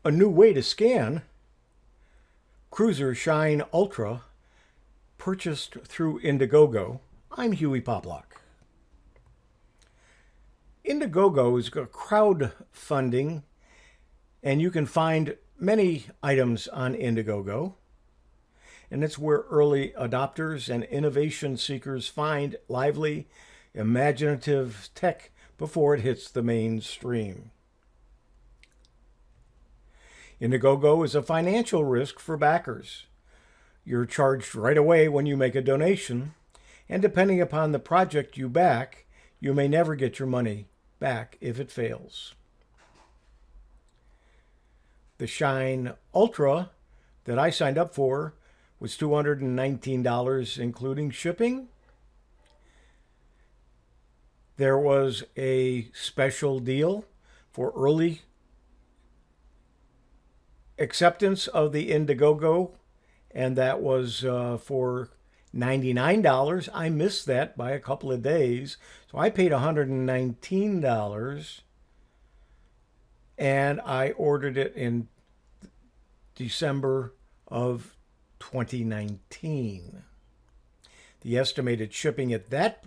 A new way to scan Cruiser Shine Ultra, purchased through Indiegogo. I'm Huey Poplock. Indiegogo is a crowdfunding, and you can find many items on Indiegogo. And it's where early adopters and innovation seekers find lively, imaginative tech before it hits the mainstream. Indiegogo is a financial risk for backers. You're charged right away when you make a donation, and depending upon the project you back, you may never get your money back if it fails. The Shine Ultra that I signed up for was $219, including shipping. There was a special deal for early acceptance of the Indiegogo, and that was for $99. I missed that by a couple of days, so I paid $119, and I ordered it in December of 2019. The estimated shipping at that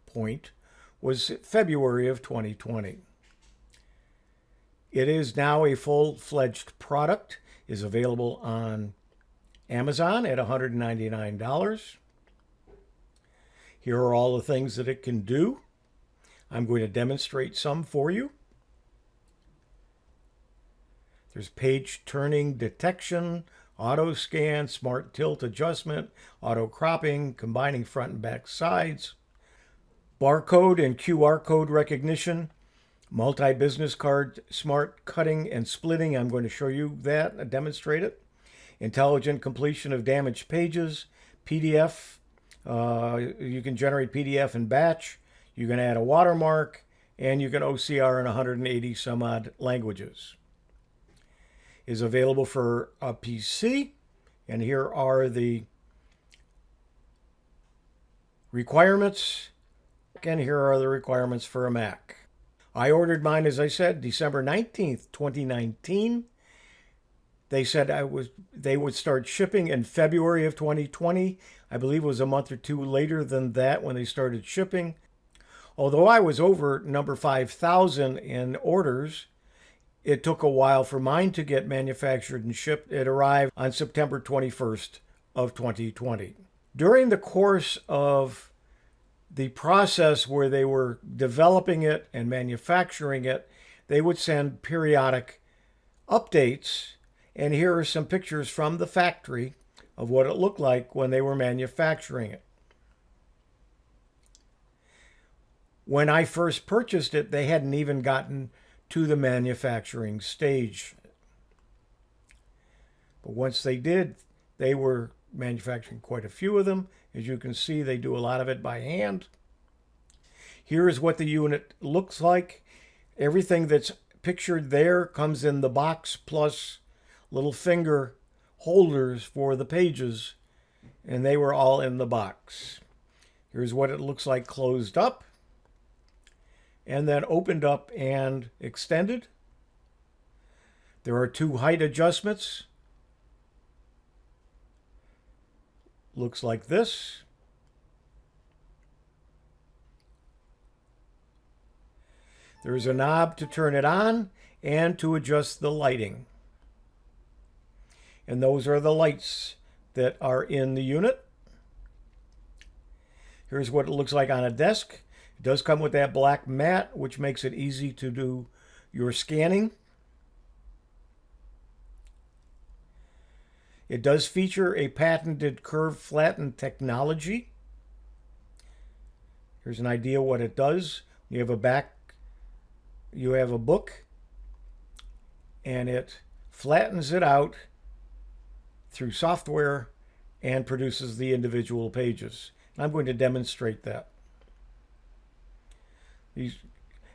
point was February of 2020. It is now a full-fledged product, is available on Amazon at $199. Here are all the things that it can do. I'm going to demonstrate some for you. There's page turning detection, auto scan, smart tilt adjustment, auto cropping, combining front and back sides, barcode and QR code recognition, multi-business card, smart cutting and splitting. I'm going to show you that, demonstrate it. Intelligent completion of damaged pages, PDF. You can generate PDF in batch. You can add a watermark, and you can OCR in 180 some odd languages. Is available for a PC, and here are the requirements, and here are the requirements for a Mac. I ordered mine, as I said, December 19th, 2019. They said they would start shipping in February of 2020. I believe it was a month or two later than that when they started shipping. Although I was over number 5,000 in orders, it took a while for mine to get manufactured and shipped. It arrived on September 21st of 2020. During the course of the process where they were developing it and manufacturing it, they would send periodic updates. And here are some pictures from the factory of what it looked like when they were manufacturing it. When I first purchased it, they hadn't even gotten to the manufacturing stage. But once they did, they were manufacturing quite a few of them. As you can see, they do a lot of it by hand. Here is what the unit looks like. Everything that's pictured there comes in the box, plus little finger holders for the pages, and they were all in the box. Here's what it looks like closed up, and then opened up and extended. There are two height adjustments. Looks like this. There's a knob to turn it on and to adjust the lighting. And those are the lights that are in the unit. Here's what it looks like on a desk. It does come with that black mat, which makes it easy to do your scanning. It does feature a patented curve flatten technology. Here's an idea what it does. You have a book, and it flattens it out through software and produces the individual pages. I'm going to demonstrate that.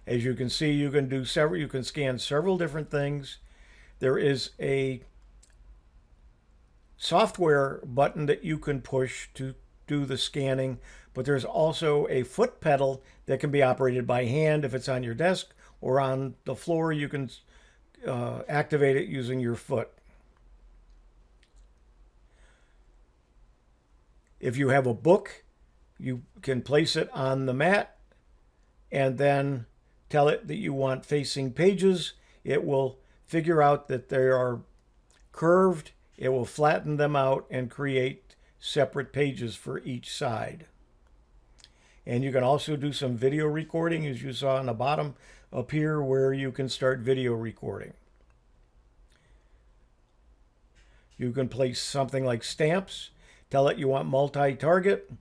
As you can see, you can scan several different things. There is a software button that you can push to do the scanning, but there's also a foot pedal that can be operated by hand if it's on your desk or on the floor. You can activate it using your foot. If you have a book, you can place it on the mat and then tell it that you want facing pages. It will figure out that they are curved. It will flatten them out and create separate pages for each side. And you can also do some video recording, as you saw on the bottom up here, where you can start video recording. You can place something like stamps, tell it you want multi-target,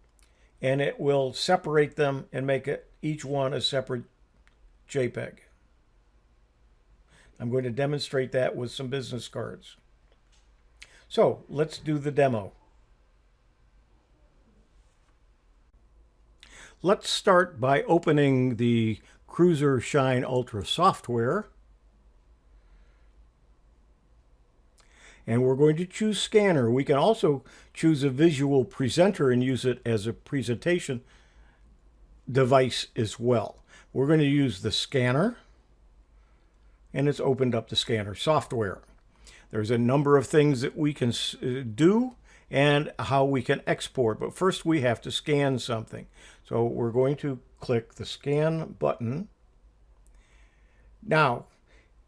and it will separate them and make it each one a separate JPEG. I'm going to demonstrate that with some business cards. So let's do the demo. Let's start by opening the CZUR Shine Ultra software. And we're going to choose scanner. We can also choose a visual presenter and use it as a presentation device as well. We're going to use the scanner, and it's opened up the scanner software. There's a number of things that we can do and how we can export, but first we have to scan something. So we're going to click the scan button. Now,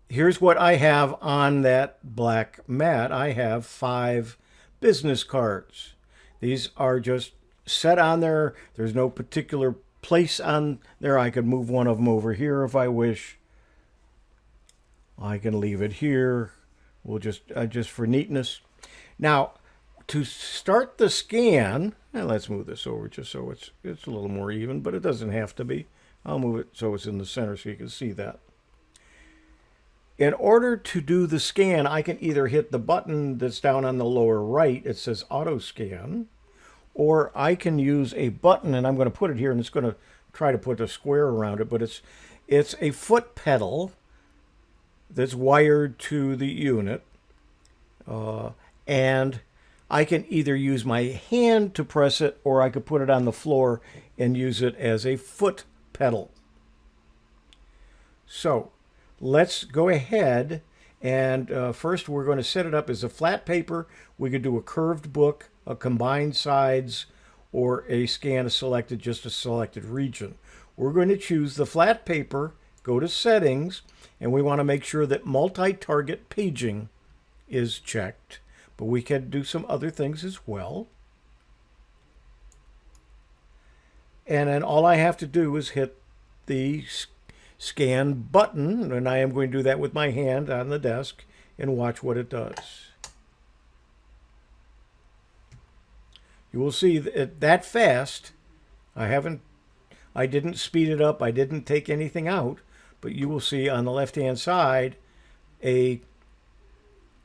here's what I have on that black mat. I have 5 business cards. These are just set on there. There's no particular place on there. I could move one of them over here if I wish. I can leave it here. We'll just for neatness. Now, to start the scan, and let's move this over just so it's a little more even, but it doesn't have to be. I'll move it so it's in the center so you can see that. In order to do the scan, I can either hit the button that's down on the lower right. It says auto scan, or I can use a button, and I'm going to put it here, and it's going to try to put a square around it, but it's a foot pedal that's wired to the unit, and I can either use my hand to press it, or I could put it on the floor and use it as a foot pedal. So let's go ahead and first we're going to set it up as a flat paper. We could do a curved book, a combined sides, or a scan just a selected region. We're going to choose the flat paper, go to settings, and we want to make sure that multi-target paging is checked. But we can do some other things as well. And then all I have to do is hit the scan button, and I am going to do that with my hand on the desk and watch what it does. You will see that fast. I didn't speed it up. I didn't take anything out, but you will see on the left-hand side a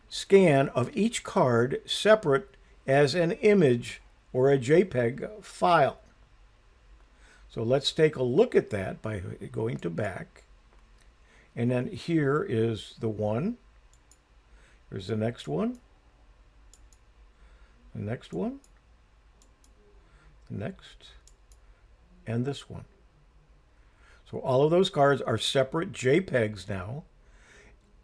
scan of each card separate as an image or a JPEG file. So let's take a look at that by going to back. And then here is the one. Here's the next one. The next one. The next. And this one. So all of those cards are separate JPEGs now.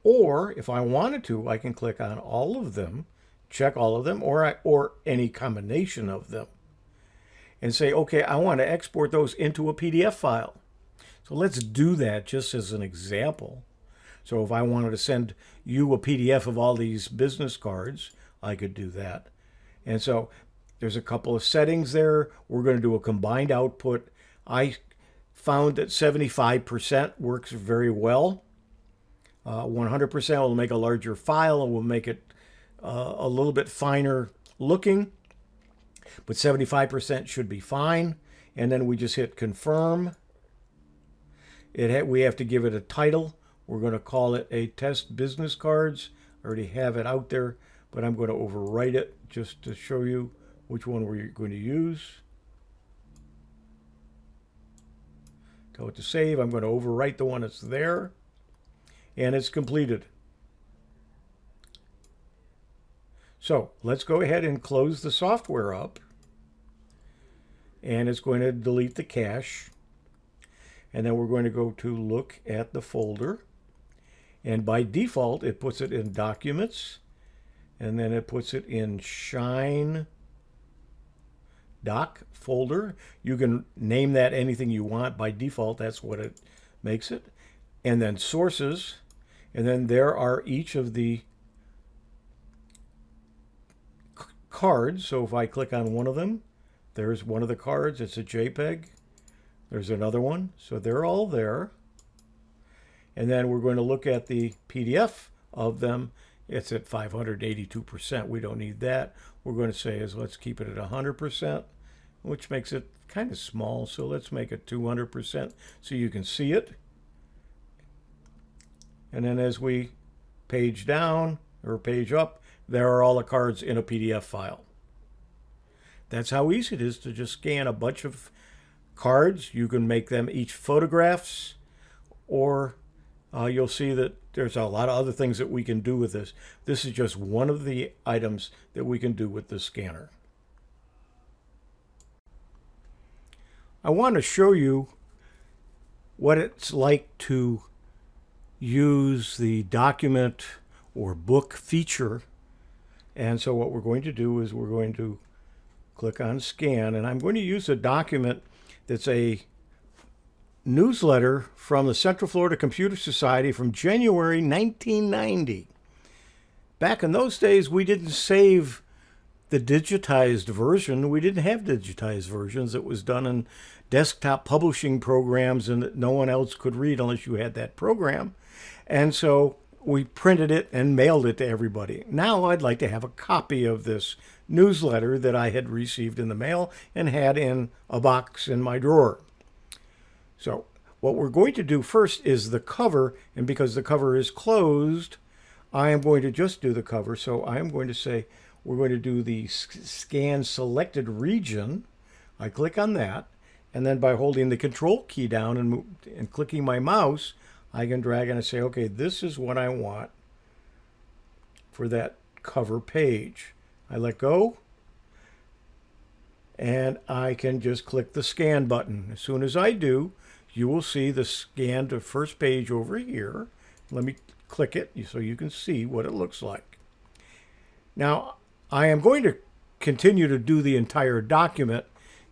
Or if I wanted to, I can click on all of them, check all of them, or any combination of them, and say, okay, I want to export those into a PDF file. So let's do that just as an example. So if I wanted to send you a PDF of all these business cards, I could do that. And so there's a couple of settings there. We're going to do a combined output. I found that 75% works very well. 100% will make a larger file and will make it a little bit finer looking, but 75% should be fine. And then we just hit confirm. We have to give it a title. We're going to call it a test business cards. I already have it out there, but I'm going to overwrite it just to show you which one we're going to use. Tell it to save. I'm going to overwrite the one that's there. And it's completed. So let's go ahead and close the software up. And it's going to delete the cache. And then we're going to go to look at the folder. And by default, it puts it in Documents, and then it puts it in Shine Doc folder. You can name that anything you want. By default, that's what it makes it. And then Sources, and then there are each of the cards. So if I click on one of them, there's one of the cards. It's a JPEG. There's another one. So they're all there. And then we're going to look at the PDF of them. It's at 582%. We don't need that. We're going to say is let's keep it at 100%, which makes it kind of small. So let's make it 200% so you can see it. And then as we page down or page up, there are all the cards in a PDF file. That's how easy it is to just scan a bunch of cards. You can make them each photographs, or you'll see that there's a lot of other things that we can do with this. This is just one of the items that we can do with the scanner. I want to show you what it's like to use the document or book feature. And so what we're going to do is we're going to click on Scan, and I'm going to use a document that's a newsletter from the Central Florida Computer Society from January 1990. Back in those days, we didn't save the digitized version. We didn't have digitized versions. It was done in desktop publishing programs, and that no one else could read unless you had that program. And so we printed it and mailed it to everybody. Now I'd like to have a copy of this newsletter that I had received in the mail and had in a box in my drawer. So what we're going to do first is the cover, and because the cover is closed, I am going to just do the cover. So I am going to say we're going to do the Scan Selected Region. I click on that, and then by holding the Control key down and clicking my mouse, I can drag and I say, okay, this is what I want for that cover page. I let go, and I can just click the Scan button. As soon as I do, you will see the scan to first page over here. Let me click it so you can see what it looks like. Now, I am going to continue to do the entire document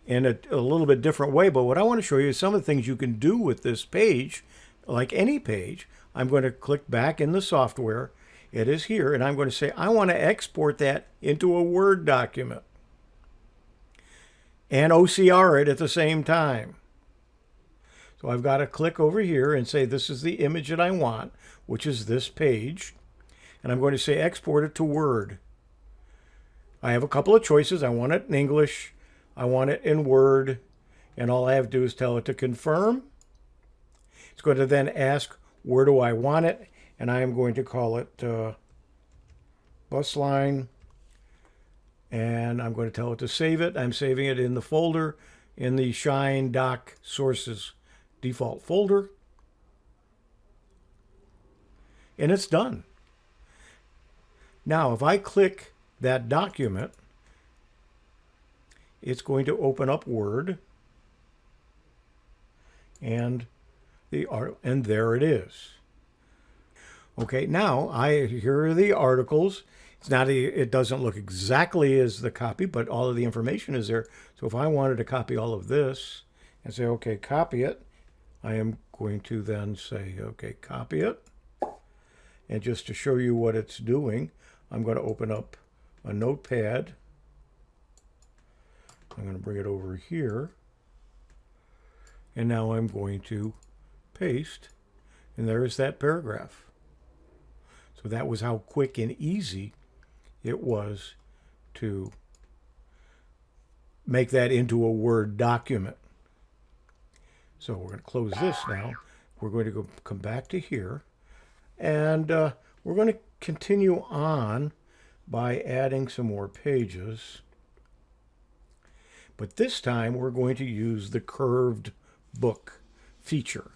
in a little bit different way, but what I want to show you is some of the things you can do with this page. Like any page, I'm going to click back in the software. It is here, and I'm going to say I want to export that into a Word document and OCR it at the same time. So I've got to click over here and say this is the image that I want, which is this page. And I'm going to say export it to Word. I have a couple of choices. I want it in English. I want it in Word. And all I have to do is tell it to confirm. It's going to then ask, where do I want it? And I am going to call it bus line. And I'm going to tell it to save it. I'm saving it in the folder in the Shine Doc Sources default folder. And it's done. Now, if I click that document, it's going to open up Word, and there it is. Okay, now here are the articles. It doesn't look exactly as the copy, but all of the information is there. So if I wanted to copy all of this and say, okay, copy it, I am going to then say, okay, copy it. And just to show you what it's doing, I'm going to open up a notepad. I'm going to bring it over here. And now I'm going to paste. And there's that paragraph. So that was how quick and easy it was to make that into a Word document. So we're going to close this now. We're going to come back to here. And we're going to continue on by adding some more pages. But this time we're going to use the curved book feature.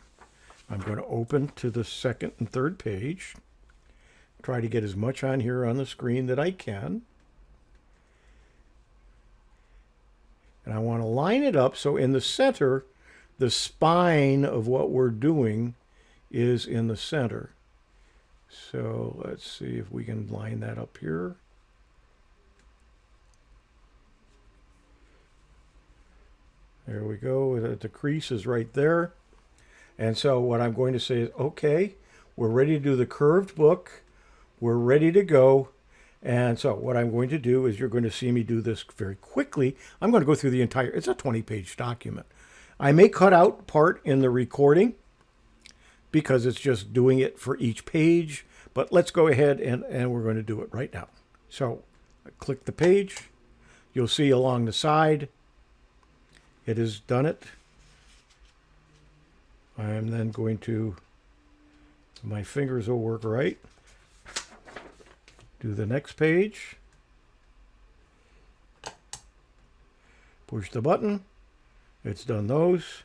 I'm going to open to the second and third page. Try to get as much on here on the screen that I can. And I want to line it up so in the center, the spine of what we're doing is in the center. So let's see if we can line that up here. There we go. The crease is right there. And so what I'm going to say is, okay, we're ready to do the curved book. We're ready to go. And so what I'm going to do is you're going to see me do this very quickly. I'm going to go through the entire, it's a 20-page document. I may cut out part in the recording because it's just doing it for each page. But let's go ahead and we're going to do it right now. So I click the page. You'll see along the side, it has done it. I'm then going to, my fingers will work right. Do the next page. Push the button. It's done those.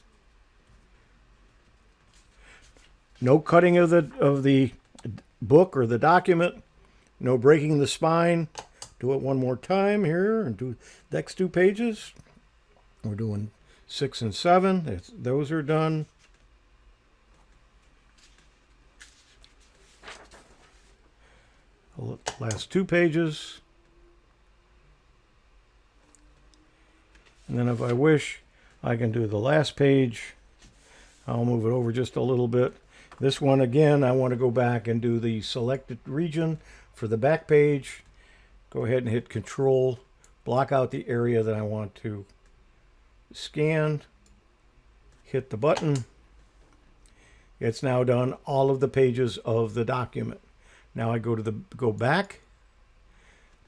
No cutting of the book or the document. No breaking the spine. Do it one more time here and do the next 2 pages. We're doing 6 and 7. Those are done. Last 2 pages. And then if I wish, I can do the last page. I'll move it over just a little bit. This one, again, I want to go back and do the selected region for the back page. Go ahead and hit Control, block out the area that I want to scan. Hit the button. It's now done all of the pages of the document. Now I go back,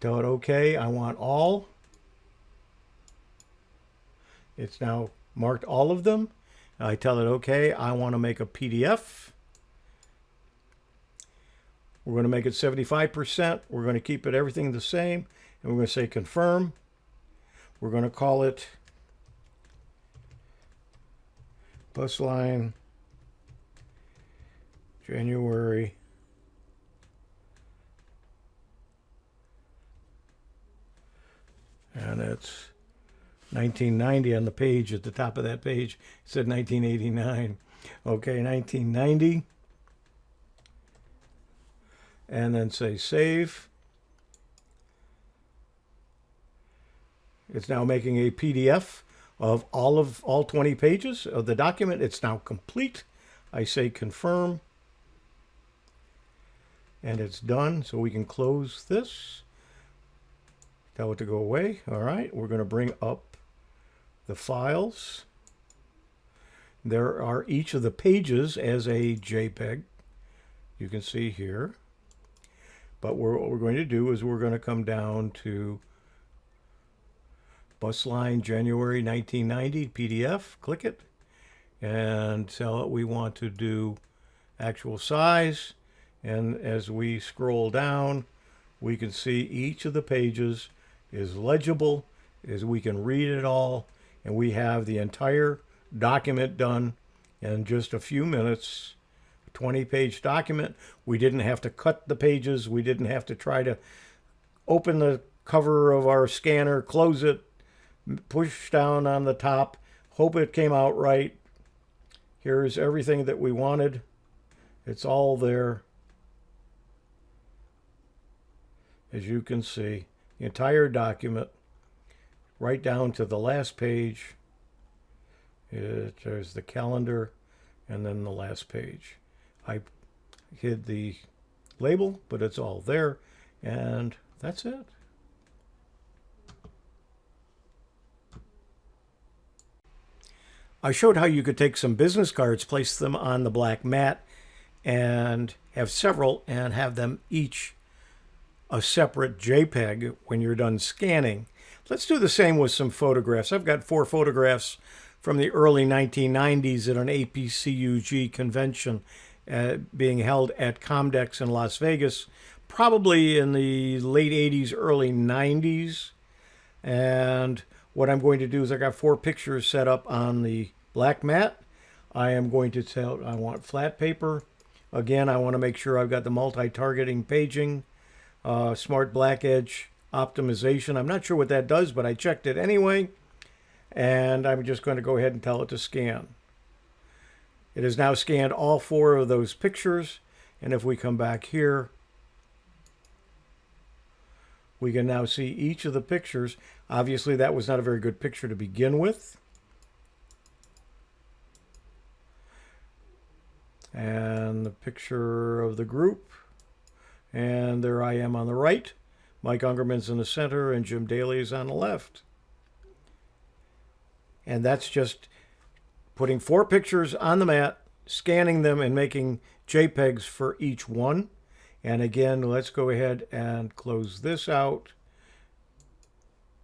tell it okay, I want all. It's now marked all of them. I tell it okay, I want to make a PDF. We're going to make it 75%. We're going to keep it everything the same. And we're going to say confirm. We're going to call it bus line January and it's 1990 on the page. At the top of that page it said 1989. Okay, 1990. And then say save. It's now making a PDF of all 20 pages of the document. It's now complete. I say confirm. And it's done. So we can close this. Tell it to go away. All right. We're going to bring up the files. There are each of the pages as a JPEG. You can see here. But what we're going to do is we're going to come down to bus line January 1990 PDF. Click it and tell it we want to do actual size. And as we scroll down, we can see each of the pages is legible, as we can read it all, and we have the entire document done in just a few minutes. 20-page document. We didn't have to cut the pages. We didn't have to try to open the cover of our scanner, close it, push down on the top, hope it came out right. Here's everything that we wanted. It's all there. As you can see, the entire document, right down to the last page. There's the calendar, and then the last page. I hid the label, but it's all there, and that's it. I showed how you could take some business cards, place them on the black mat, and have several, and have them each a separate JPEG when you're done scanning. Let's do the same with some photographs. I've got 4 photographs from the early 1990s at an APCUG convention being held at Comdex in Las Vegas, probably in the late 80s, early 90s. And what I'm going to do is I got 4 pictures set up on the black mat. I am going to tell, I want flat paper. Again, I want to make sure I've got the multi-targeting paging, smart black edge optimization. I'm not sure what that does, but I checked it anyway. And I'm just going to go ahead and tell it to scan. It has now scanned all 4 of those pictures, And if we come back here, we can now see each of the pictures. Obviously, that was not a very good picture to begin with. And the picture of the group. And there I am on the right. Mike Ungerman's in the center, and Jim Daly is on the left. And that's just putting 4 pictures on the mat, scanning them, and making JPEGs for each one. And again, let's go ahead and close this out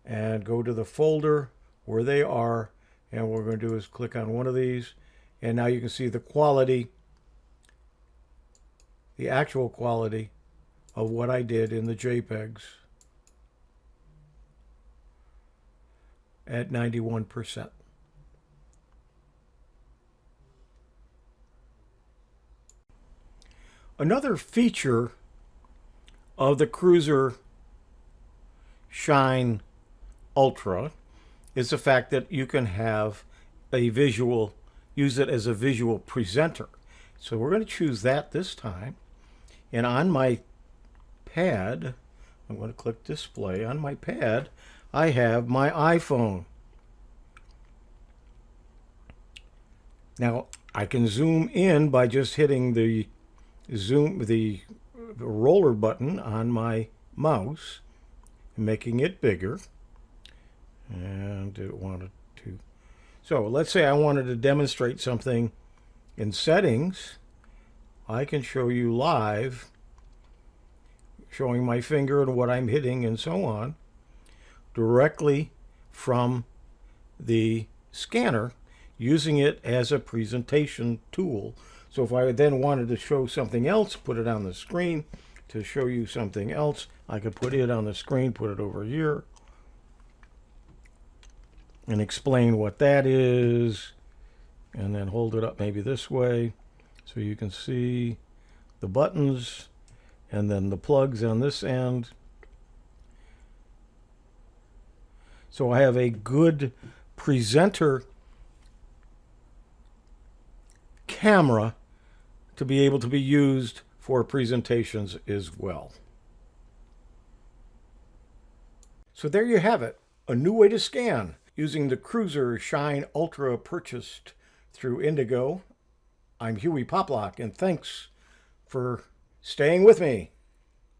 and go to the folder where they are. And what we're going to do is click on one of these. And now you can see the quality, the actual quality of what I did in the JPEGs at 91%. Another feature of the CZUR Shine Ultra is the fact that you can have a visual, use it as a visual presenter. So we're going to choose that this time. And on my pad, I'm going to click display. On my pad, I have my iPhone. Now, I can zoom in by just hitting the roller button on my mouse, making it bigger. And it wanted to. So let's say I wanted to demonstrate something in settings. I can show you live, showing my finger and what I'm hitting and so on, directly from the scanner, using it as a presentation tool. So if I then wanted to show something else, put it on the screen to show you something else, I could put it on the screen, put it over here, and explain what that is, and then hold it up maybe this way so you can see the buttons and then the plugs on this end. So I have a good presenter camera to be able to be used for presentations as well. So there you have it, a new way to scan using the CZUR Shine Ultra purchased through Indiegogo. I'm Huey Poplock, and thanks for staying with me.